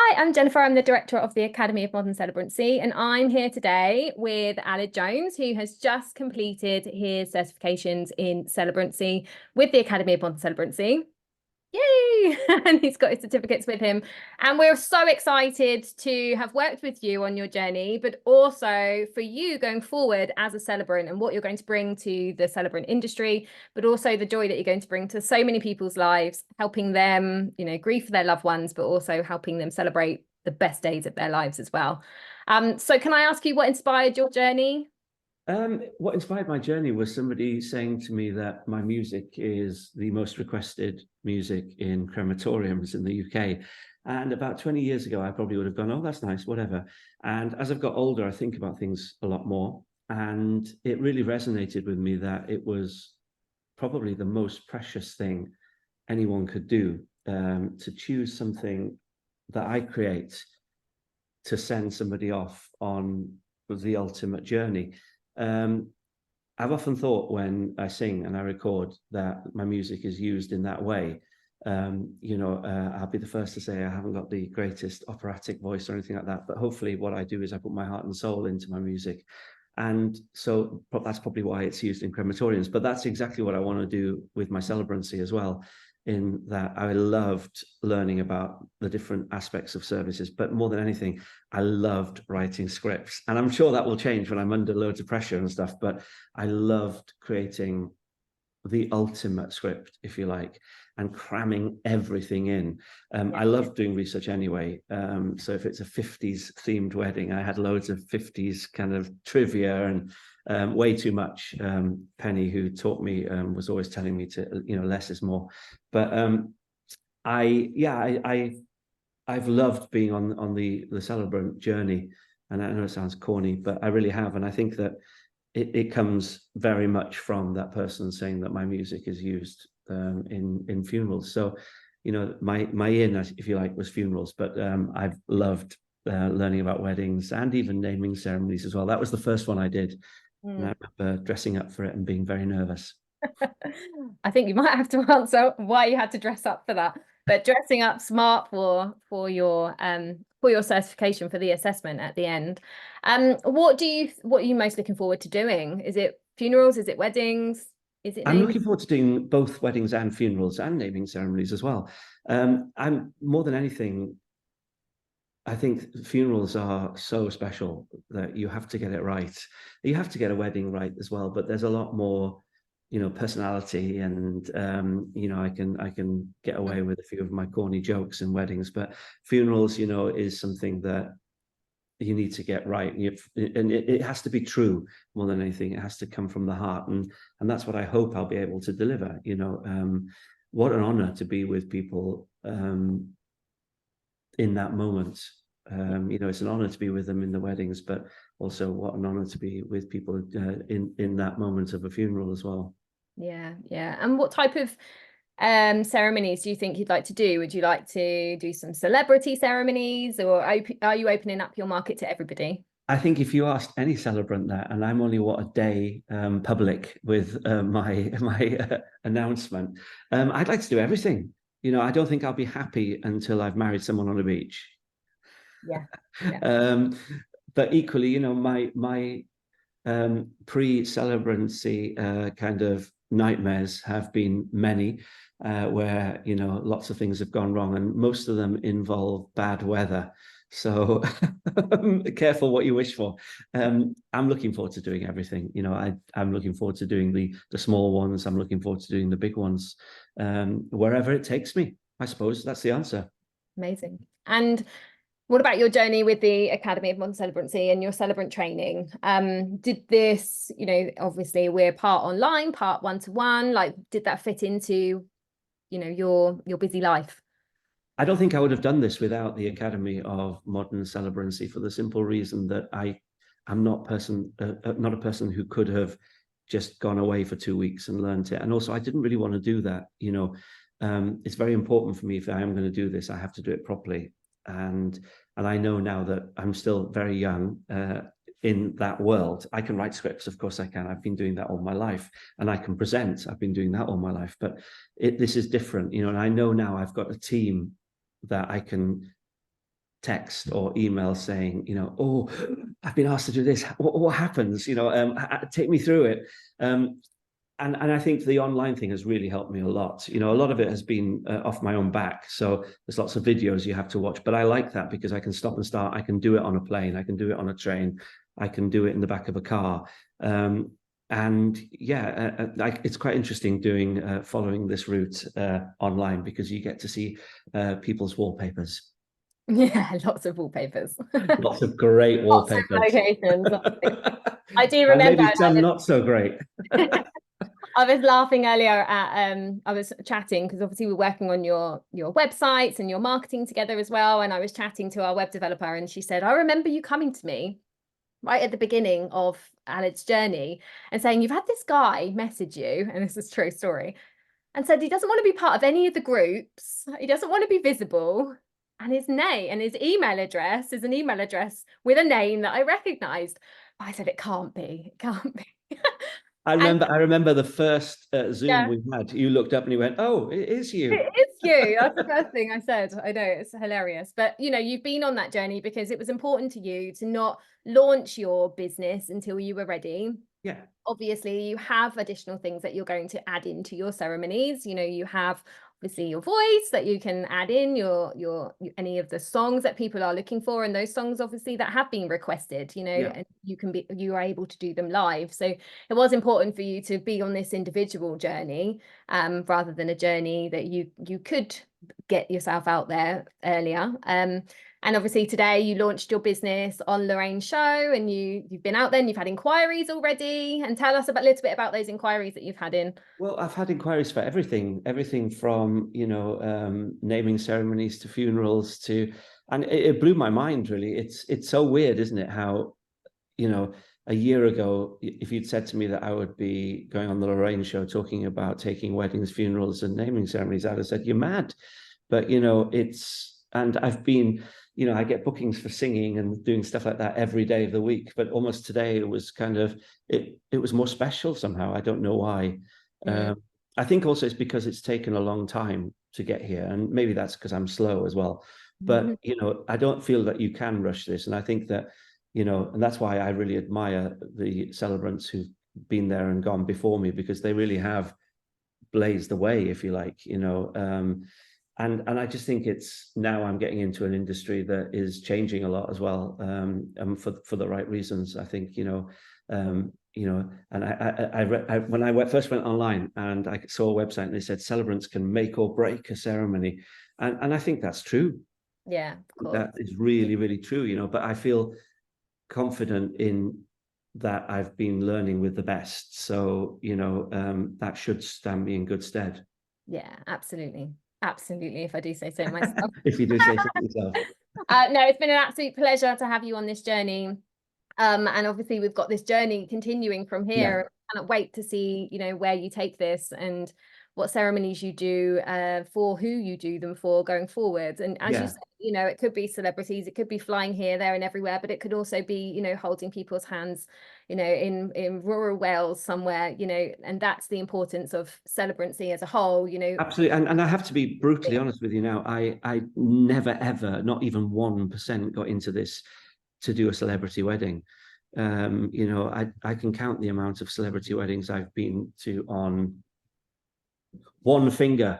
Hi, I'm Jennifer. I'm the director of the Academy of Modern Celebrancy, and I'm here today with Aled Jones, who has just completed his certifications in celebrancy with the Academy of Modern Celebrancy. Yay! And he's got his certificates with him. And we're so excited to have worked with you on your journey, but also for you going forward as a celebrant and what you're going to bring to the celebrant industry, but also the joy that you're going to bring to so many people's lives, helping them, grieve for their loved ones, but also helping them celebrate the best days of their lives as well. So can I ask you what inspired your journey? What inspired my journey was somebody saying to me that my music is the most requested music in crematoriums in the UK. And about 20 years ago, I probably would have gone, oh, that's nice, whatever. And as I've got older, I think about things a lot more. And it really resonated with me that it was probably the most precious thing anyone could do, to choose something that I create to send somebody off on the ultimate journey. I've often thought when I sing and I record that my music is used in that way. I'll be the first to say I haven't got the greatest operatic voice or anything like that, but hopefully what I do is I put my heart and soul into my music. And so that's probably why it's used in crematoriums, but that's exactly what I want to do with my celebrancy as well, in that I loved learning about the different aspects of services, but more than anything, I loved writing scripts. And I'm sure that will change when I'm under loads of pressure and stuff, but I loved creating the ultimate script, if you like, and cramming everything in. I love doing research anyway. So if it's a 50s themed wedding, I had loads of 50s kind of trivia and way too much. Penny, who taught me, was always telling me to, less is more. But I've loved being on the celebrant journey. And I know it sounds corny, but I really have. And I think that it comes very much from that person saying that my music is used in funerals. So, my in, if you like, was funerals, but I've loved learning about weddings and even naming ceremonies as well. That was the first one I did. And I remember dressing up for it and being very nervous. I think you might have to answer why you had to dress up for that. But dressing up smart for your certification for the assessment at the end. What are you most looking forward to doing? Is it funerals? Is it weddings? Is it I'm naming? looking forward to doing both weddings and funerals and naming ceremonies as well. I'm more than anything, I think funerals are so special that you have to get it right. You have to get a wedding right as well, but there's a lot more, personality, and I can get away with a few of my corny jokes in weddings, but funerals, is something that you need to get right, and it has to be true more than anything. It has to come from the heart, and that's what I hope I'll be able to deliver. What an honor to be with people in that moment. It's an honor to be with them in the weddings, but also what an honor to be with people in that moment of a funeral as well. Yeah. And what type of ceremonies do you think you'd like to do? Would you like to do some celebrity ceremonies, or are you opening up your market to everybody? I think if you asked any celebrant that, and I'm only a day public with my announcement, I'd like to do everything. I don't think I'll be happy until I've married someone on a beach. Yeah. But equally, my pre-celebrancy kind of nightmares have been many, where lots of things have gone wrong, and most of them involve bad weather. So careful what you wish for. I'm looking forward to doing everything. I'm looking forward to doing the small ones. I'm looking forward to doing the big ones, wherever it takes me. I suppose that's the answer. Amazing. And what about your journey with the Academy of Modern Celebrancy and your celebrant training? Did this, obviously we're part online, part one-to-one, like did that fit into, your busy life? I don't think I would have done this without the Academy of Modern Celebrancy, for the simple reason that I'm not a person who could have just gone away for 2 weeks and learned it. And also, I didn't really want to do that. It's very important for me, if I am going to do this, I have to do it properly. And I know now that I'm still very young in that world. I can write scripts, of course I can. I've been doing that all my life, and I can present. I've been doing that all my life, but this is different, and I know now I've got a team that I can text or email saying, you know, oh, I've been asked to do this. What happens? You know, take me through it. And I think the online thing has really helped me a lot. You know, a lot of it has been off my own back. So there's lots of videos you have to watch, but I like that because I can stop and start. I can do it on a plane. I can do it on a train. I can do it in the back of a car. And yeah, it's quite interesting doing following this route online because you get to see people's wallpapers. Yeah, lots of wallpapers. Lots of great Lots of wallpapers. locations. I do And remember. maybe some not so great. I was laughing earlier at I was chatting because obviously we're working on your websites and your marketing together as well. And I was chatting to our web developer and she said, I remember you coming to me right at the beginning of Alad's journey and saying, you've had this guy message you, and this is a true story, and said he doesn't want to be part of any of the groups. He doesn't want to be visible. And his name and his email address is an email address with a name that I recognized. I said, it can't be. It can't be. I remember the first Zoom Yeah. we had. You looked up and you went, "Oh, it is you." It is you. That's the first thing I said. I know, it's hilarious. But you know, you've been on that journey because it was important to you to not launch your business until you were ready. Yeah. Obviously, you have additional things that you're going to add into your ceremonies. You know, you have obviously your voice that you can add in your any of the songs that people are looking for, and those songs obviously that have been requested, you know, Yeah. and you are able to do them live. So it was important for you to be on this individual journey rather than a journey that you could get yourself out there earlier. And obviously today you launched your business on Lorraine's show, and you've been out there and you've had inquiries already. And tell us a little bit about those inquiries that you've had in. Well, I've had inquiries for everything from, you know, naming ceremonies to funerals to, and it blew my mind really. It's so weird, isn't it? How, you know, a year ago, if you'd said to me that I would be going on the Lorraine show talking about taking weddings, funerals, and naming ceremonies, I'd have said, you're mad. But, you know, and I've been, you know, I get bookings for singing and doing stuff like that every day of the week. But almost today, it was kind of, it was more special somehow. I don't know why. I think also it's because it's taken a long time to get here. And maybe that's because I'm slow as well. But, you know, I don't feel that you can rush this. And I think that, you know, and that's why I really admire the celebrants who've been there and gone before me, because they really have blazed the way, if you like, you know. And I just think it's now I'm getting into an industry that is changing a lot as well, and for the right reasons. I think, you know, and I when I first went online and I saw a website and they said celebrants can make or break a ceremony, and I think that's true. Yeah, of course. That is really, really true, you know. But I feel confident in that I've been learning with the best, so you know, that should stand me in good stead. Yeah, absolutely. Absolutely, if I do say so myself. If you do say so yourself. No, it's been an absolute pleasure to have you on this journey. And obviously we've got this journey continuing from here. Yeah. I cannot wait to see, you know, where you take this and what ceremonies you do for who you do them for going forward. And as you said, you know, it could be celebrities, it could be flying here, there and everywhere, but it could also be, you know, holding people's hands, you know, in rural Wales somewhere, you know, and that's the importance of celebrancy as a whole, you know. Absolutely. And I have to be brutally honest with you now. I never, ever, not even 1% got into this to do a celebrity wedding. You know, I can count the amount of celebrity weddings I've been to on one finger.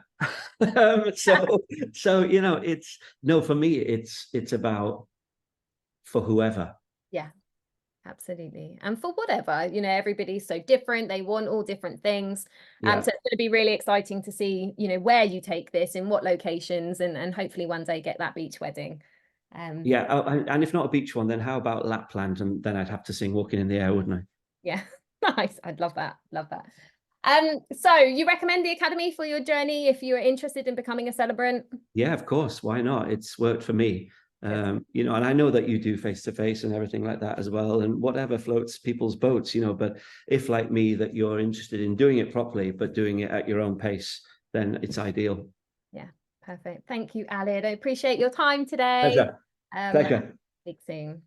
So you know, it's no, for me it's about for whoever. Yeah, absolutely. And for whatever, you know, everybody's so different, they want all different things. So it's going to be really exciting to see, you know, where you take this, in what locations, and hopefully one day get that beach wedding. And if not a beach one, then how about Lapland? And then I'd have to sing Walking in the Air, wouldn't I? Yeah, nice. I'd love that. Love that. So you recommend the Academy for your journey if you're interested in becoming a celebrant? Yeah, of course. Why not? It's worked for me. You know, and I know that you do face-to-face and everything like that as well, and whatever floats people's boats, you know, but if like me, that you're interested in doing it properly, but doing it at your own pace, then it's ideal. Yeah, perfect. Thank you, Alid. I appreciate your time today. Pleasure. Pleasure. Speak soon.